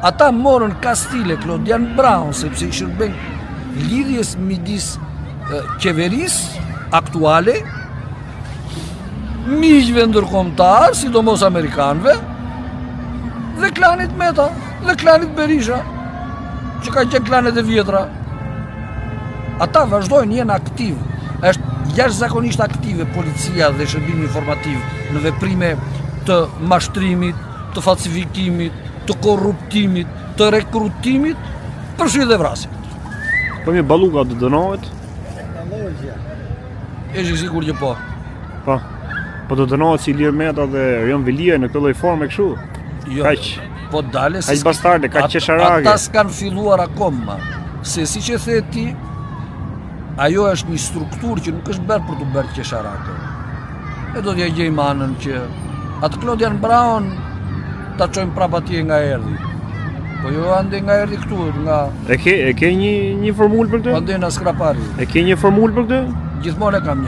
Ata morën kastile Claudian Brown sepse i shërben lidhjes midis qeverisë aktuale, miqve ndërkombëtar, sidomos amerikanëve, dhe klanit Meta, dhe klanit Berisha, që ka qenë klanet e vjetra. Ata vazhdojnë jenë aktiv. Është jashtëzakonisht aktive policia dhe shërbimi informativ në veprime të mashtrimit, të falsifikimit, të korruptimit, të rekrutimit, përfshi dhe vrasjet. Po mirë, Balluka do dënohet? E sigur që po. Po do dënohet si Ilir Meta dhe Erion Vilia në këtë lloj forme kështu? Jo. Kaq. Po dale Kaq bastarde, kaq qesharake. Ata s'kan filluar akoma. Se siç e the ti, ajo është një strukturë që nuk është bërë për të bërë qesharake. E do t'ja gjejmë anën që atë Claudian Brown ta çojmë prapë atje nga erdhi. Po jo ande nga erdhi këtu, nga E ke një formulë për këtë? ande nga Skrapari. E ke një formulë për këtë? Gjithmonë e kam një.